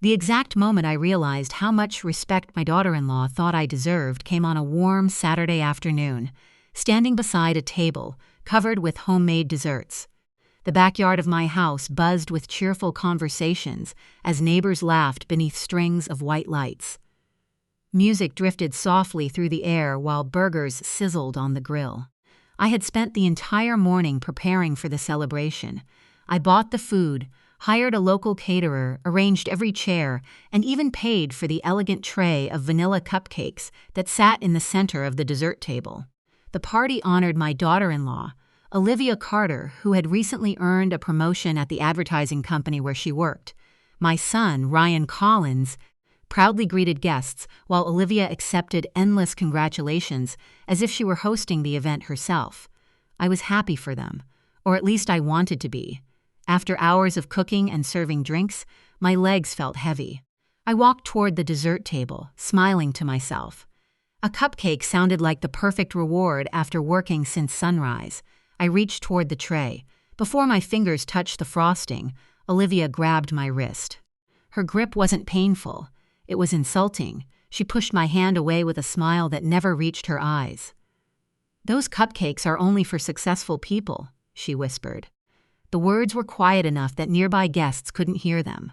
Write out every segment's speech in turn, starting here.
The exact moment I realized how much respect my daughter-in-law thought I deserved came on a warm Saturday afternoon, standing beside a table covered with homemade desserts. The backyard of my house buzzed with cheerful conversations as neighbors laughed beneath strings of white lights. Music drifted softly through the air while burgers sizzled on the grill. I had spent the entire morning preparing for the celebration. I bought the food, hired a local caterer, arranged every chair, and even paid for the elegant tray of vanilla cupcakes that sat in the center of the dessert table. The party honored my daughter-in-law, Olivia Carter, who had recently earned a promotion at the advertising company where she worked. My son, Ryan Collins, proudly greeted guests while Olivia accepted endless congratulations as if she were hosting the event herself. I was happy for them, or at least I wanted to be. After hours of cooking and serving drinks, my legs felt heavy. I walked toward the dessert table, smiling to myself. A cupcake sounded like the perfect reward after working since sunrise. I reached toward the tray. Before my fingers touched the frosting, Olivia grabbed my wrist. Her grip wasn't painful. It was insulting. She pushed my hand away with a smile that never reached her eyes. "Those cupcakes are only for successful people," she whispered. The words were quiet enough that nearby guests couldn't hear them.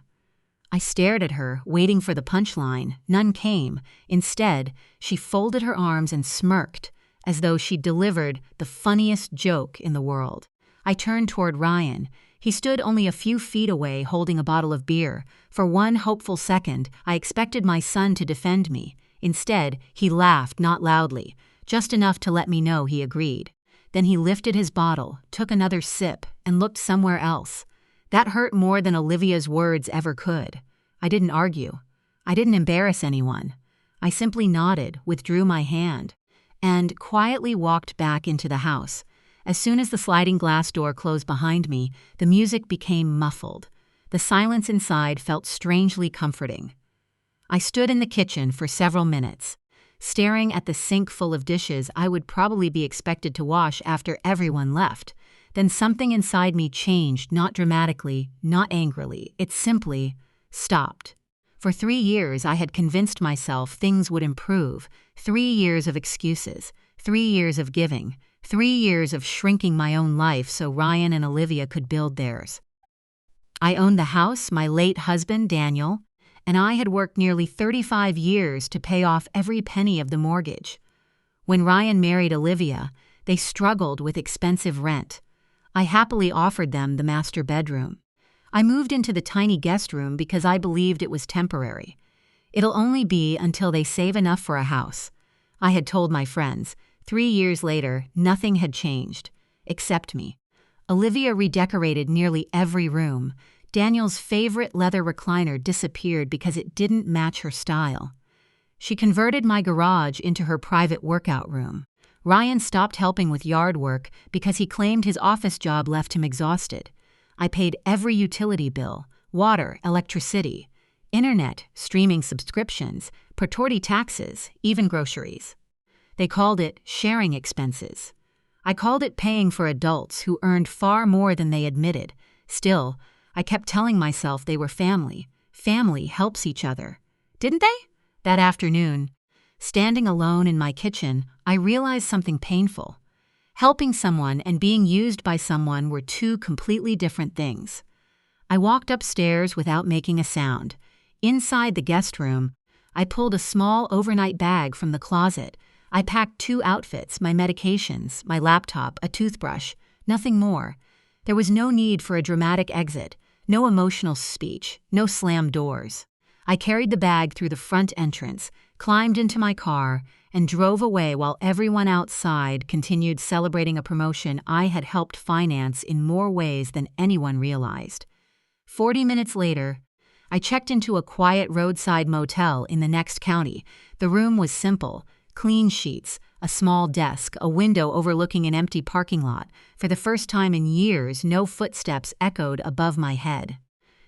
I stared at her, waiting for the punchline. None came. Instead, she folded her arms and smirked, as though she'd delivered the funniest joke in the world. I turned toward Ryan. He stood only a few feet away holding a bottle of beer. For one hopeful second, I expected my son to defend me. Instead, he laughed, not loudly, just enough to let me know he agreed. Then he lifted his bottle, took another sip, and looked somewhere else. That hurt more than Olivia's words ever could. I didn't argue. I didn't embarrass anyone. I simply nodded, withdrew my hand, and quietly walked back into the house. As soon as the sliding glass door closed behind me, the music became muffled. The silence inside felt strangely comforting. I stood in the kitchen for several minutes, staring at the sink full of dishes I would probably be expected to wash after everyone left. Then something inside me changed, not dramatically, not angrily. It simply stopped. For 3 years, I had convinced myself things would improve. 3 years of excuses, 3 years of giving, 3 years of shrinking my own life so Ryan and Olivia could build theirs. I owned the house my late husband, Daniel, and I had worked nearly 35 years to pay off every penny of the mortgage. When Ryan married Olivia, they struggled with expensive rent. I happily offered them the master bedroom. I moved into the tiny guest room because I believed it was temporary. It'll only be until they save enough for a house. I had told my friends. 3 years later, nothing had changed, except me. Olivia redecorated nearly every room. Daniel's favorite leather recliner disappeared because it didn't match her style. She converted my garage into her private workout room. Ryan stopped helping with yard work because he claimed his office job left him exhausted. I paid every utility bill, water, electricity, internet, streaming subscriptions, property taxes, even groceries. They called it sharing expenses. I called it paying for adults who earned far more than they admitted. Still, I kept telling myself they were family. Family helps each other. Didn't they? That afternoon, standing alone in my kitchen, I realized something painful. Helping someone and being used by someone were two completely different things. I walked upstairs without making a sound. Inside the guest room, I pulled a small overnight bag from the closet. I packed 2 outfits, my medications, my laptop, a toothbrush, nothing more. There was no need for a dramatic exit, no emotional speech, no slammed doors. I carried the bag through the front entrance, climbed into my car, and drove away while everyone outside continued celebrating a promotion I had helped finance in more ways than anyone realized. 40 minutes later, I checked into a quiet roadside motel in the next county. The room was simple. Clean sheets, a small desk, a window overlooking an empty parking lot. For the first time in years, no footsteps echoed above my head.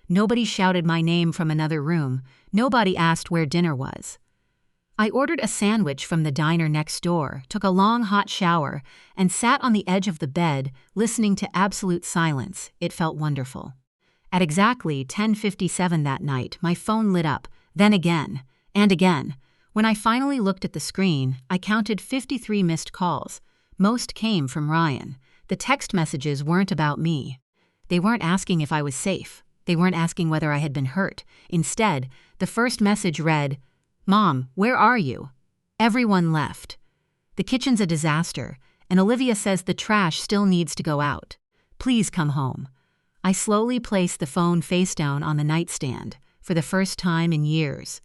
Nobody shouted my name from another room. Nobody asked where dinner was. I ordered a sandwich from the diner next door, took a long hot shower, and sat on the edge of the bed, listening to absolute silence. It felt wonderful. At exactly 10:57 that night, my phone lit up, then again, and again. When I finally looked at the screen, I counted 53 missed calls. Most came from Ryan. The text messages weren't about me. They weren't asking if I was safe. They weren't asking whether I had been hurt. Instead, the first message read, "Mom, where are you?" Everyone left. "The kitchen's a disaster, and Olivia says the trash still needs to go out. Please come home." I slowly placed the phone face down on the nightstand, for the first time in years.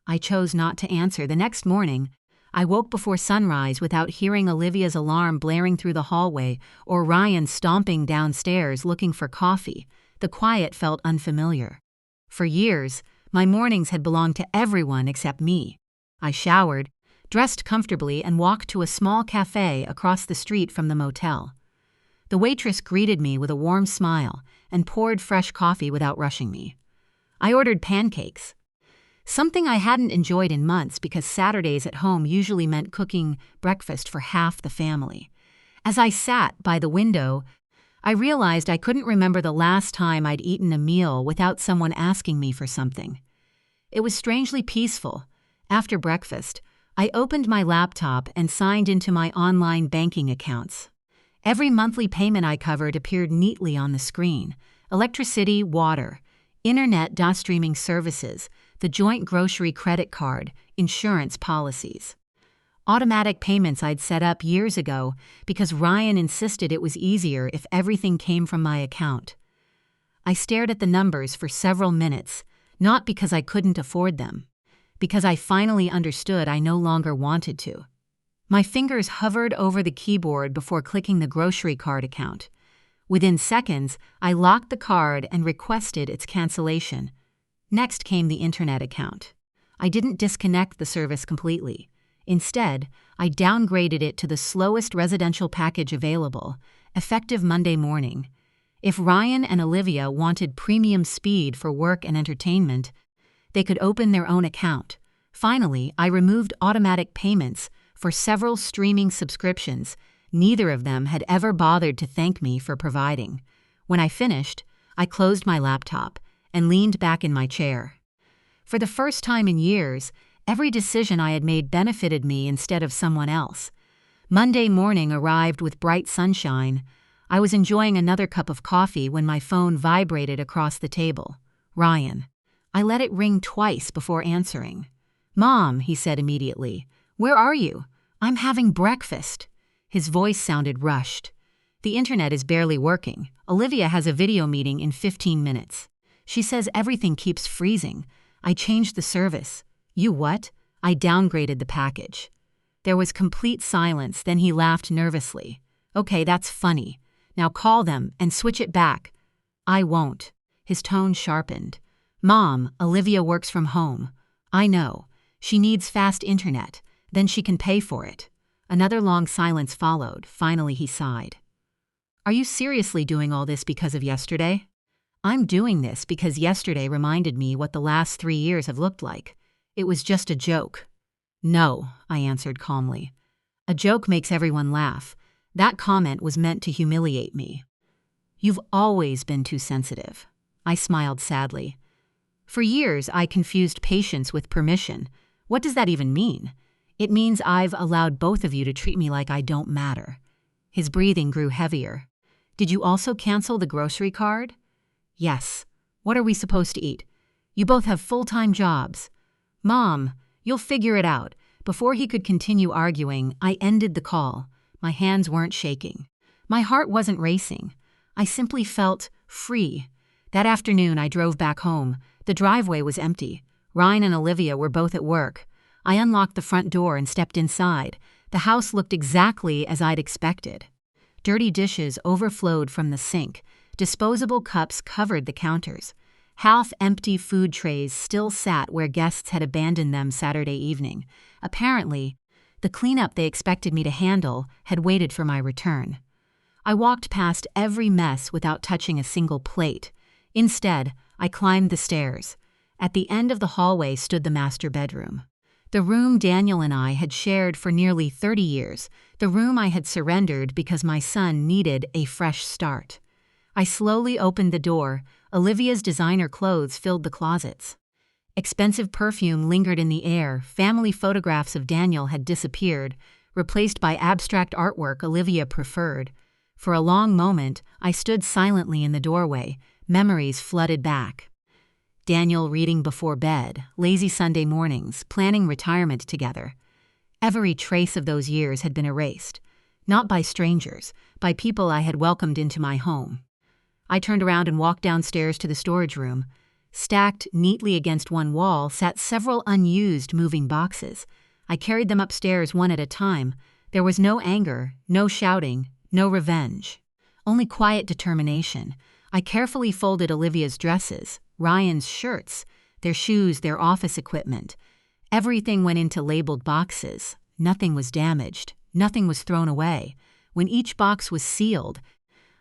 I chose not to answer. The next morning, I woke before sunrise without hearing Olivia's alarm blaring through the hallway or Ryan stomping downstairs looking for coffee. The quiet felt unfamiliar. For years, my mornings had belonged to everyone except me. I showered, dressed comfortably, and walked to a small cafe across the street from the motel. The waitress greeted me with a warm smile and poured fresh coffee without rushing me. I ordered pancakes, something I hadn't enjoyed in months because Saturdays at home usually meant cooking breakfast for half the family. As I sat by the window, I realized I couldn't remember the last time I'd eaten a meal without someone asking me for something. It was strangely peaceful. After breakfast, I opened my laptop and signed into my online banking accounts. Every monthly payment I covered appeared neatly on the screen: electricity, water, internet, DIL streaming services, the joint grocery credit card, insurance policies. Automatic payments I'd set up years ago because Ryan insisted it was easier if everything came from my account. I stared at the numbers for several minutes, not because I couldn't afford them, because I finally understood I no longer wanted to. My fingers hovered over the keyboard before clicking the grocery card account. Within seconds, I locked the card and requested its cancellation. Next came the internet account. I didn't disconnect the service completely. Instead, I downgraded it to the slowest residential package available, effective Monday morning. If Ryan and Olivia wanted premium speed for work and entertainment, they could open their own account. Finally, I removed automatic payments for several streaming subscriptions neither of them had ever bothered to thank me for providing. When I finished, I closed my laptop and leaned back in my chair. For the first time in years, every decision I had made benefited me instead of someone else. Monday morning arrived with bright sunshine. I was enjoying another cup of coffee when my phone vibrated across the table. Ryan. I let it ring twice before answering. "Mom," he said immediately. "Where are you?" "I'm having breakfast." His voice sounded rushed. "The internet is barely working. Olivia has a video meeting in 15 minutes. She says everything keeps freezing. I changed the service." "You what?" I downgraded the package. There was complete silence, then he laughed nervously. "Okay, that's funny. Now call them and switch it back." "I won't." His tone sharpened. "Mom, Olivia works from home." "I know. She needs fast internet. Then she can pay for it." Another long silence followed. Finally, he sighed. "Are you seriously doing all this because of yesterday?" "I'm doing this because yesterday reminded me what the last 3 years have looked like. It was just a joke." "No," I answered calmly. "A joke makes everyone laugh. That comment was meant to humiliate me." "You've always been too sensitive." I smiled sadly. "For years, I confused patience with permission. What does that even mean?" "It means I've allowed both of you to treat me like I don't matter." His breathing grew heavier. "Did you also cancel the grocery card?" "Yes." "What are we supposed to eat?" "You both have full-time jobs." "Mom, you'll figure it out." Before he could continue arguing, I ended the call. My hands weren't shaking. My heart wasn't racing. I simply felt free. That afternoon, I drove back home. The driveway was empty. Ryan and Olivia were both at work. I unlocked the front door and stepped inside. The house looked exactly as I'd expected. Dirty dishes overflowed from the sink. Disposable cups covered the counters. Half-empty food trays still sat where guests had abandoned them Saturday evening. Apparently, the cleanup they expected me to handle had waited for my return. I walked past every mess without touching a single plate. Instead, I climbed the stairs. At the end of the hallway stood the master bedroom. The room Daniel and I had shared for nearly 30 years, the room I had surrendered because my son needed a fresh start. I slowly opened the door, Olivia's designer clothes filled the closets. Expensive perfume lingered in the air. Family photographs of Daniel had disappeared, replaced by abstract artwork Olivia preferred. For a long moment, I stood silently in the doorway, memories flooded back. Daniel reading before bed, lazy Sunday mornings, planning retirement together. Every trace of those years had been erased, not by strangers, by people I had welcomed into my home. I turned around and walked downstairs to the storage room. Stacked neatly against one wall sat several unused moving boxes. I carried them upstairs one at a time. There was no anger, no shouting, no revenge. Only quiet determination. I carefully folded Olivia's dresses, Ryan's shirts, their shoes, their office equipment. Everything went into labeled boxes. Nothing was damaged. Nothing was thrown away. When each box was sealed,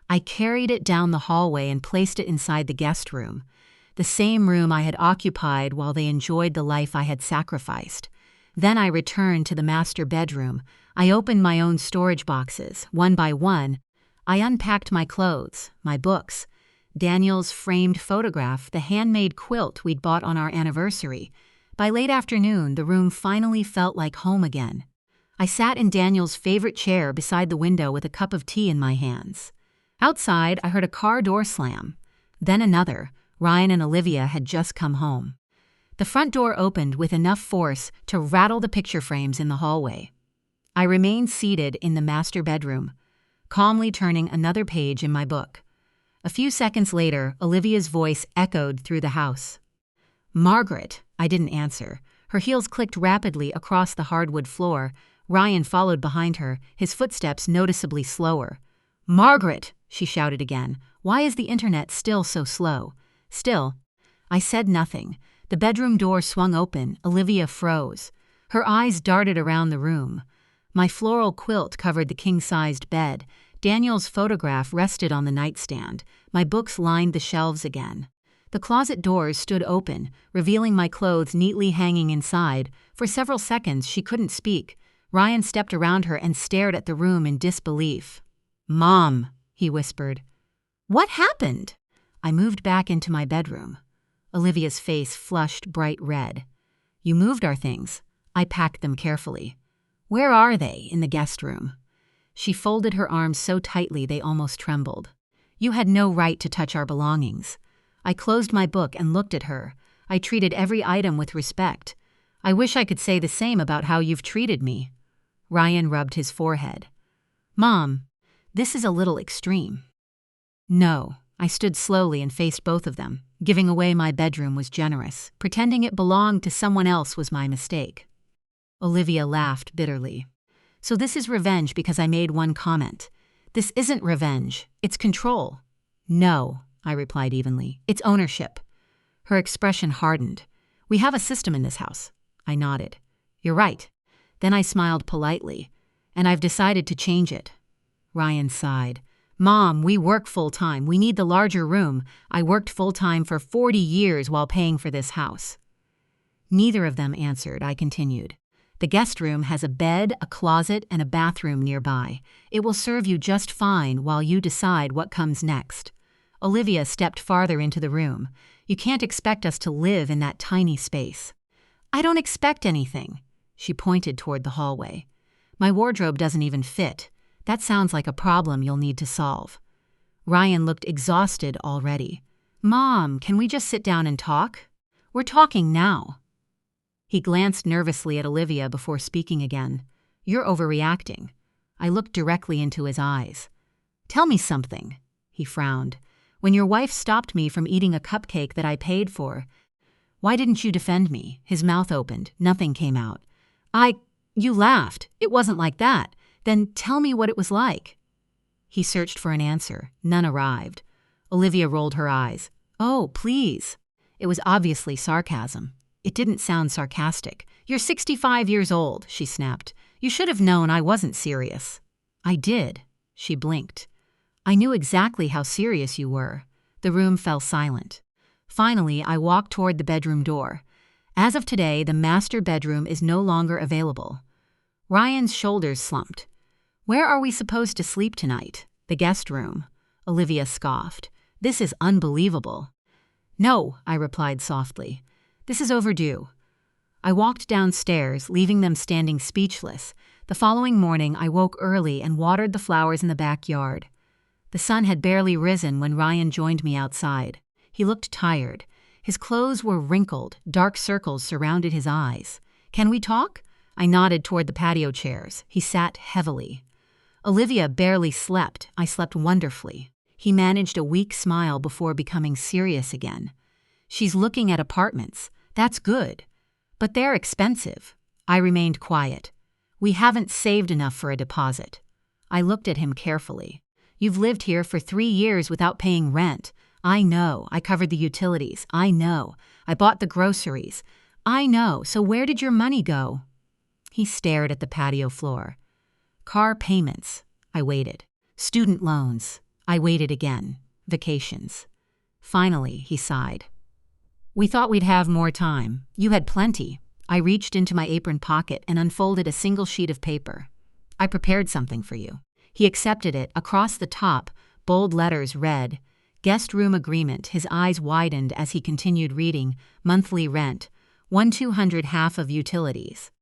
I carried it down the hallway and placed it inside the guest room, the same room I had occupied while they enjoyed the life I had sacrificed. Then I returned to the master bedroom. I opened my own storage boxes, one by one. I unpacked my clothes, my books, Daniel's framed photograph, the handmade quilt we'd bought on our anniversary. By late afternoon, the room finally felt like home again. I sat in Daniel's favorite chair beside the window with a cup of tea in my hands. Outside, I heard a car door slam. Then another. Ryan and Olivia had just come home. The front door opened with enough force to rattle the picture frames in the hallway. I remained seated in the master bedroom, calmly turning another page in my book. A few seconds later, Olivia's voice echoed through the house. "Margaret," I didn't answer. Her heels clicked rapidly across the hardwood floor. Ryan followed behind her, his footsteps noticeably slower. "Margaret," she shouted again. "Why is the internet still so slow?" Still, I said nothing. The bedroom door swung open. Olivia froze. Her eyes darted around the room. My floral quilt covered the king-sized bed. Daniel's photograph rested on the nightstand. My books lined the shelves again. The closet doors stood open, revealing my clothes neatly hanging inside. For several seconds, she couldn't speak. Ryan stepped around her and stared at the room in disbelief. "Mom," he whispered. "What happened?" I moved back into my bedroom. Olivia's face flushed bright red. "You moved our things." I packed them carefully. "Where are they?" "In the guest room." She folded her arms so tightly they almost trembled. "You had no right to touch our belongings." I closed my book and looked at her. I treated every item with respect. "I wish I could say the same about how you've treated me." Ryan rubbed his forehead. "Mom, this is a little extreme." "No." I stood slowly and faced both of them. Giving away my bedroom was generous. Pretending it belonged to someone else was my mistake. Olivia laughed bitterly. "So this is revenge because I made one comment." "This isn't revenge. It's control." "No," I replied evenly. "It's ownership." Her expression hardened. "We have a system in this house." I nodded. "You're right." Then I smiled politely. "And I've decided to change it." Ryan sighed. "Mom, we work full-time. We need the larger room. I worked full-time for 40 years while paying for this house." Neither of them answered. I continued. "The guest room has a bed, a closet, and a bathroom nearby. It will serve you just fine while you decide what comes next." Olivia stepped farther into the room. "You can't expect us to live in that tiny space." "I don't expect anything." She pointed toward the hallway. "My wardrobe doesn't even fit. That sounds like a problem you'll need to solve." Ryan looked exhausted already. "Mom, can we just sit down and talk?" "We're talking now." He glanced nervously at Olivia before speaking again. "You're overreacting." I looked directly into his eyes. "Tell me something." He frowned. "When your wife stopped me from eating a cupcake that I paid for, why didn't you defend me?" His mouth opened. Nothing came out. You laughed. It wasn't like that. Then tell me what it was like." He searched for an answer. None arrived. Olivia rolled her eyes. "Oh, please." It was obviously sarcasm. It didn't sound sarcastic. "You're 65 years old," she snapped. "You should have known I wasn't serious." "I did." She blinked. "I knew exactly how serious you were." The room fell silent. Finally, I walked toward the bedroom door. As of today, the master bedroom is no longer available. Ryan's shoulders slumped. "Where are we supposed to sleep tonight?" "The guest room." Olivia scoffed. "This is unbelievable." "No," I replied softly. "This is overdue." I walked downstairs, leaving them standing speechless. The following morning, I woke early and watered the flowers in the backyard. The sun had barely risen when Ryan joined me outside. He looked tired. His clothes were wrinkled, dark circles surrounded his eyes. "Can we talk?" I nodded toward the patio chairs. He sat heavily. Olivia barely slept. I slept wonderfully. He managed a weak smile before becoming serious again. "She's looking at apartments. That's good. But they're expensive." I remained quiet. "We haven't saved enough for a deposit." I looked at him carefully. "You've lived here for 3 years without paying rent." "I know. I covered the utilities." "I know. I bought the groceries." "I know. So where did your money go?" He stared at the patio floor. "Car payments." I waited. "Student loans." I waited again. "Vacations." Finally, he sighed. "We thought we'd have more time. You had plenty." I reached into my apron pocket and unfolded a single sheet of paper. "I prepared something for you." He accepted it. Across the top, bold letters read, "Guest room agreement." His eyes widened as he continued reading. "Monthly rent. 1/200 half of utilities.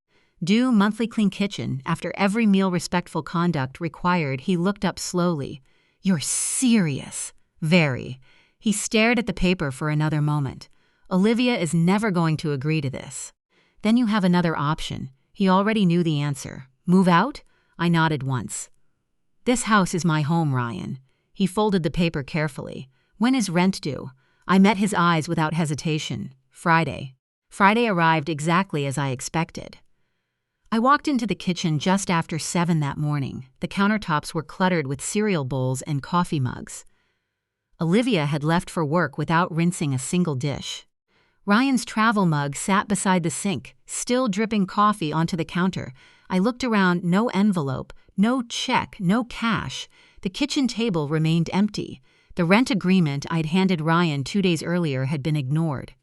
Due monthly clean kitchen. After every meal respectful conduct required." He looked up slowly. "You're serious." "Very." He stared at the paper for another moment. "Olivia is never going to agree to this." "Then you have another option." He already knew the answer. "Move out?" I nodded once. "This house is my home, Ryan." He folded the paper carefully. "When is rent due?" I met his eyes without hesitation. "Friday." Friday arrived exactly as I expected. I walked into the kitchen just after 7 that morning. The countertops were cluttered with cereal bowls and coffee mugs. Olivia had left for work without rinsing a single dish. Ryan's travel mug sat beside the sink, still dripping coffee onto the counter. I looked around. No envelope, no check, no cash. The kitchen table remained empty. The rent agreement I'd handed Ryan 2 days earlier had been ignored.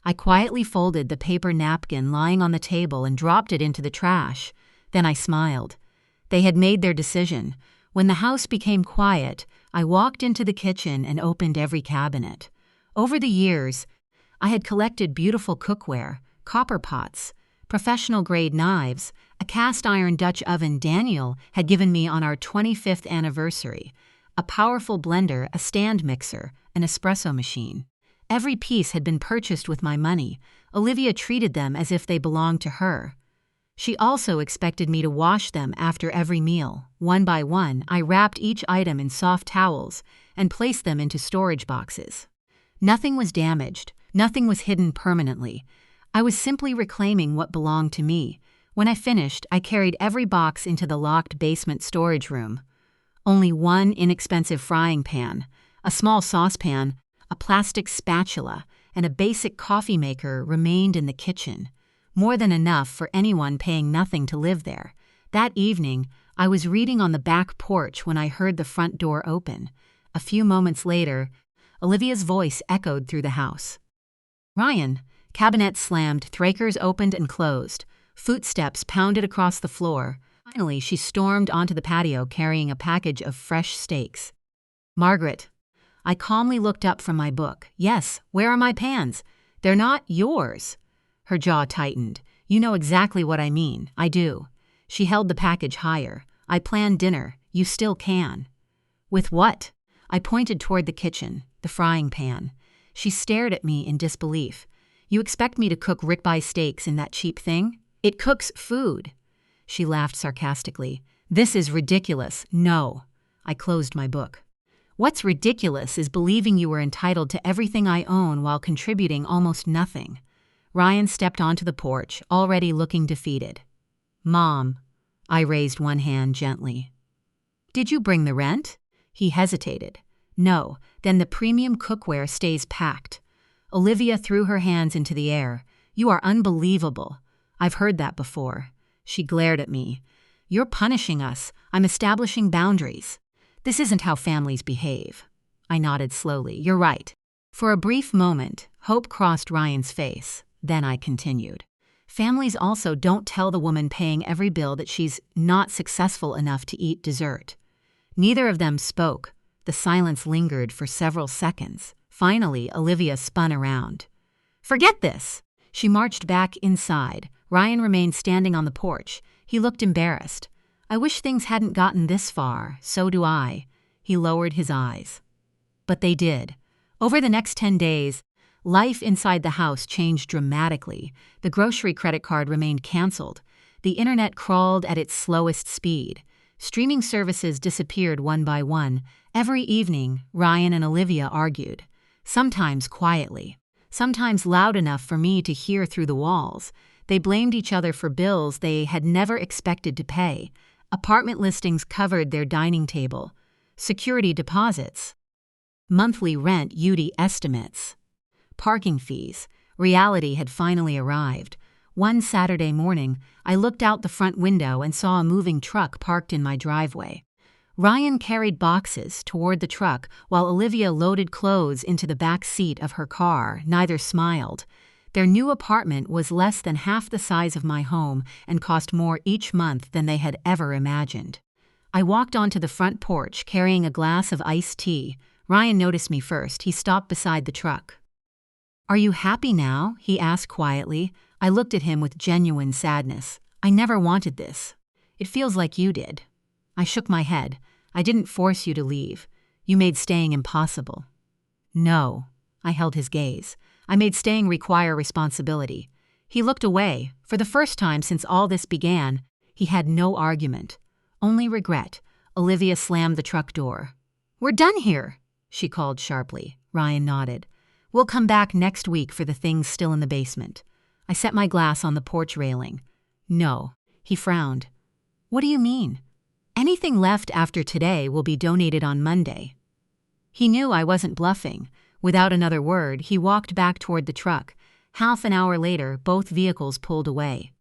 I quietly folded the paper napkin lying on the table and dropped it into the trash. Then I smiled. They had made their decision. When the house became quiet, I walked into the kitchen and opened every cabinet. Over the years, I had collected beautiful cookware, copper pots, professional-grade knives, a cast-iron Dutch oven Daniel had given me on our 25th anniversary, a powerful blender, a stand mixer, an espresso machine. Every piece had been purchased with my money. Olivia treated them as if they belonged to her. She also expected me to wash them after every meal. One by one, I wrapped each item in soft towels and placed them into storage boxes. Nothing was damaged. Nothing was hidden permanently. I was simply reclaiming what belonged to me. When I finished, I carried every box into the locked basement storage room. Only one inexpensive frying pan, a small saucepan, a plastic spatula, and a basic coffee maker remained in the kitchen. More than enough for anyone paying nothing to live there. That evening, I was reading on the back porch when I heard the front door open. A few moments later, Olivia's voice echoed through the house. "Ryan." Cabinets slammed, Thrakers opened and closed. Footsteps pounded across the floor. Finally, she stormed onto the patio carrying a package of fresh steaks. "Margaret." I calmly looked up from my book. "Yes, where are my pans?" "They're not yours." Her jaw tightened. "You know exactly what I mean." "I do." She held the package higher. "I planned dinner. You still can." "With what?" I pointed toward the kitchen, the frying pan. She stared at me in disbelief. "You expect me to cook ribeye steaks in that cheap thing? It cooks food." She laughed sarcastically. "This is ridiculous." "No." I closed my book. "What's ridiculous is believing you were entitled to everything I own while contributing almost nothing." Ryan stepped onto the porch, already looking defeated. "Mom." I raised one hand gently. "Did you bring the rent?" He hesitated. "No, then the premium cookware stays packed." Olivia threw her hands into the air. "You are unbelievable." "I've heard that before." She glared at me. "You're punishing us. I'm establishing boundaries." "This isn't how families behave." I nodded slowly. "You're right." For a brief moment, hope crossed Ryan's face. Then I continued. "Families also don't tell the woman paying every bill that she's not successful enough to eat dessert." Neither of them spoke. The silence lingered for several seconds. Finally, Olivia spun around. "Forget this!" She marched back inside. Ryan remained standing on the porch. He looked embarrassed. "I wish things hadn't gotten this far. So do I." He lowered his eyes. But they did. Over the next 10 days, life inside the house changed dramatically. The grocery credit card remained canceled. The internet crawled at its slowest speed. Streaming services disappeared one by one. Every evening, Ryan and Olivia argued. Sometimes quietly. Sometimes loud enough for me to hear through the walls. They blamed each other for bills they had never expected to pay. Apartment listings covered their dining table. Security deposits. Monthly rent UD estimates. Parking fees. Reality had finally arrived. One Saturday morning, I looked out the front window and saw a moving truck parked in my driveway. Ryan carried boxes toward the truck while Olivia loaded clothes into the back seat of her car. Neither smiled. Their new apartment was less than half the size of my home and cost more each month than they had ever imagined. I walked onto the front porch carrying a glass of iced tea. Ryan noticed me first. He stopped beside the truck. "Are you happy now?" he asked quietly. I looked at him with genuine sadness. "I never wanted this. It feels like you did." I shook my head. "I didn't force you to leave. You made staying impossible." "No." I held his gaze. "I made staying require responsibility." He looked away. For the first time since all this began, he had no argument. Only regret. Olivia slammed the truck door. "We're done here," she called sharply. Ryan nodded. "We'll come back next week for the things still in the basement." I set my glass on the porch railing. "No." He frowned. "What do you mean?" "Anything left after today will be donated on Monday." He knew I wasn't bluffing. Without another word, he walked back toward the truck. Half an hour later, both vehicles pulled away.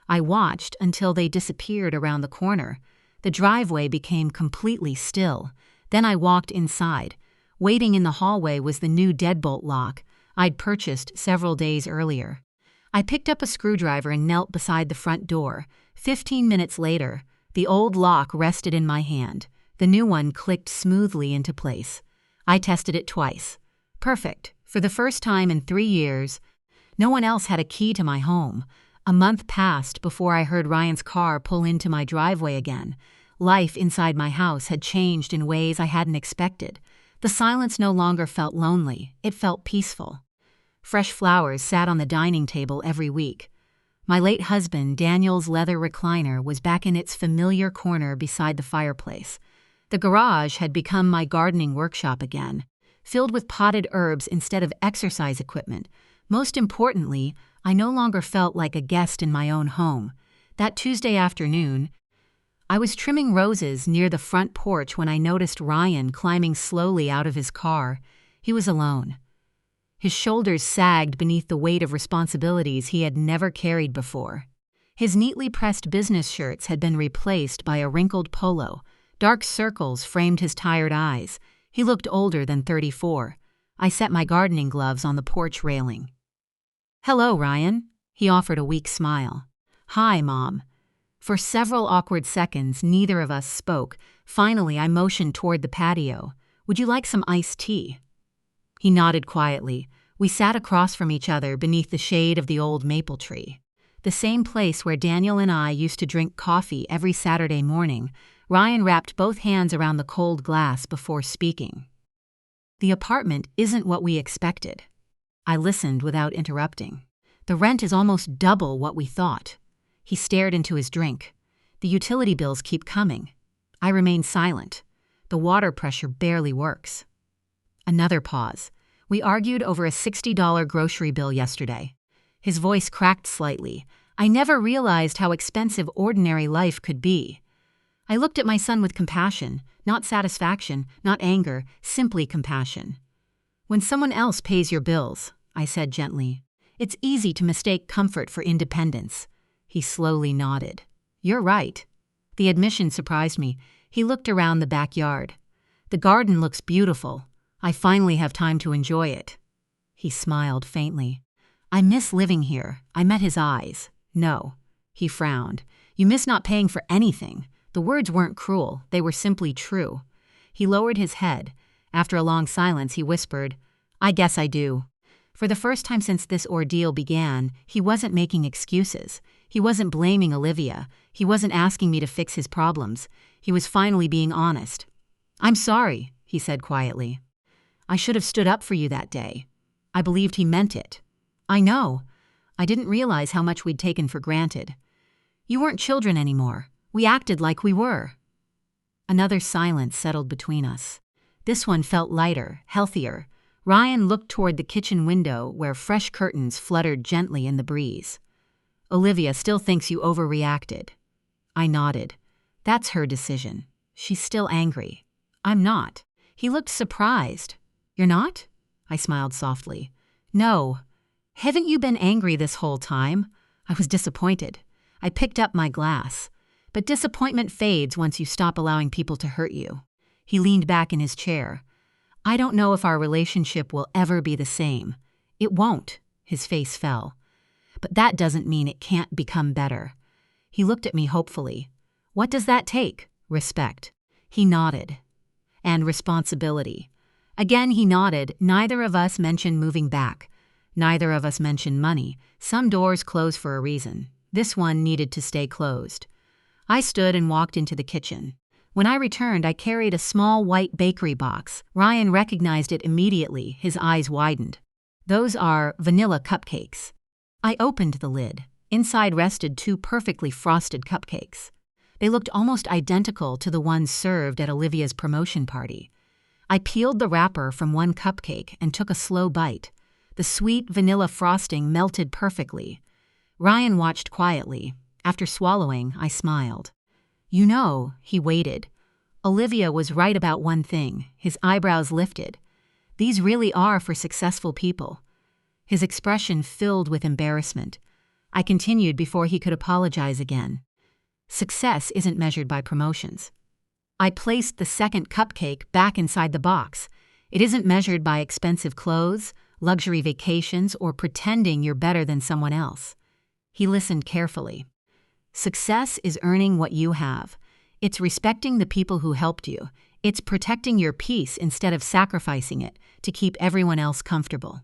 I watched until they disappeared around the corner. The driveway became completely still. Then I walked inside. Waiting in the hallway was the new deadbolt lock I'd purchased several days earlier. I picked up a screwdriver and knelt beside the front door. 15 minutes later, the old lock rested in my hand. The new one clicked smoothly into place. I tested it twice. Perfect. For the first time in 3 years, no one else had a key to my home. A month passed before I heard Ryan's car pull into my driveway again. Life inside my house had changed in ways I hadn't expected. The silence no longer felt lonely. It felt peaceful. Fresh flowers sat on the dining table every week. My late husband, Daniel's leather recliner, was back in its familiar corner beside the fireplace. The garage had become my gardening workshop again, filled with potted herbs instead of exercise equipment. Most importantly, I no longer felt like a guest in my own home. That Tuesday afternoon, I was trimming roses near the front porch when I noticed Ryan climbing slowly out of his car. He was alone. His shoulders sagged beneath the weight of responsibilities he had never carried before. His neatly pressed business shirts had been replaced by a wrinkled polo. Dark circles framed his tired eyes. He looked older than 34. I set my gardening gloves on the porch railing. "Hello, Ryan." He offered a weak smile. "Hi, Mom." For several awkward seconds, neither of us spoke. Finally, I motioned toward the patio. "Would you like some iced tea?" He nodded quietly. We sat across from each other beneath the shade of the old maple tree. The same place where Daniel and I used to drink coffee every Saturday morning. Ryan wrapped both hands around the cold glass before speaking. "The apartment isn't what we expected." I listened without interrupting. "The rent is almost double what we thought." He stared into his drink. "The utility bills keep coming." I remained silent. "The water pressure barely works." Another pause. "We argued over a $60 grocery bill yesterday." His voice cracked slightly. I never realized how expensive ordinary life could be. I looked at my son with compassion, not satisfaction, not anger, simply compassion. "When someone else pays your bills," I said gently, "it's easy to mistake comfort for independence." He slowly nodded. "You're right." The admission surprised me. He looked around the backyard. "The garden looks beautiful. I finally have time to enjoy it." He smiled faintly. "I miss living here." I met his eyes. "No." He frowned. "You miss not paying for anything." The words weren't cruel. They were simply true. He lowered his head. After a long silence, he whispered, I guess I do. For the first time since this ordeal began, he wasn't making excuses. He wasn't blaming Olivia. He wasn't asking me to fix his problems. He was finally being honest. "I'm sorry," he said quietly. "I should have stood up for you that day." I believed he meant it. "I know. I didn't realize how much we'd taken for granted. You weren't children anymore. We acted like we were." Another silence settled between us. This one felt lighter, healthier. Ryan looked toward the kitchen window where fresh curtains fluttered gently in the breeze. "Olivia still thinks you overreacted." I nodded. "That's her decision. She's still angry. I'm not." He looked surprised. "You're not?" I smiled softly. "No. Haven't you been angry this whole time?" I was disappointed. I picked up my glass. But disappointment fades once you stop allowing people to hurt you. He leaned back in his chair. "I don't know if our relationship will ever be the same." "It won't." His face fell. "But that doesn't mean it can't become better." He looked at me hopefully. "What does that take?" "Respect." He nodded. "And responsibility." Again he nodded. Neither of us mentioned moving back. Neither of us mentioned money. Some doors close for a reason. This one needed to stay closed. I stood and walked into the kitchen. When I returned, I carried a small white bakery box. Ryan recognized it immediately, his eyes widened. "Those are vanilla cupcakes." I opened the lid. Inside rested 2 perfectly frosted cupcakes. They looked almost identical to the ones served at Olivia's promotion party. I peeled the wrapper from one cupcake and took a slow bite. The sweet vanilla frosting melted perfectly. Ryan watched quietly. After swallowing, I smiled. "You know," he waited. "Olivia was right about one thing." His eyebrows lifted. "These really are for successful people." His expression filled with embarrassment. I continued before he could apologize again. "Success isn't measured by promotions." I placed the second cupcake back inside the box. "It isn't measured by expensive clothes, luxury vacations, or pretending you're better than someone else." He listened carefully. "Success is earning what you have. It's respecting the people who helped you. It's protecting your peace instead of sacrificing it to keep everyone else comfortable."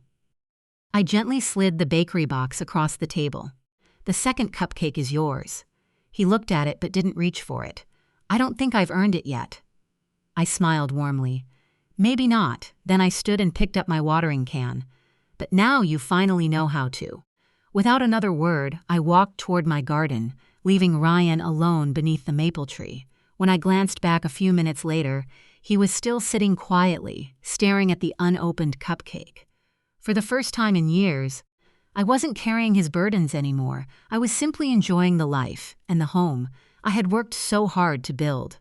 I gently slid the bakery box across the table. "The second cupcake is yours." He looked at it but didn't reach for it. "I don't think I've earned it yet." I smiled warmly. "Maybe not." Then I stood and picked up my watering can. "But now you finally know how to." Without another word, I walked toward my garden, leaving Ryan alone beneath the maple tree. When I glanced back a few minutes later, he was still sitting quietly, staring at the unopened cupcake. For the first time in years, I wasn't carrying his burdens anymore. I was simply enjoying the life and the home I had worked so hard to build.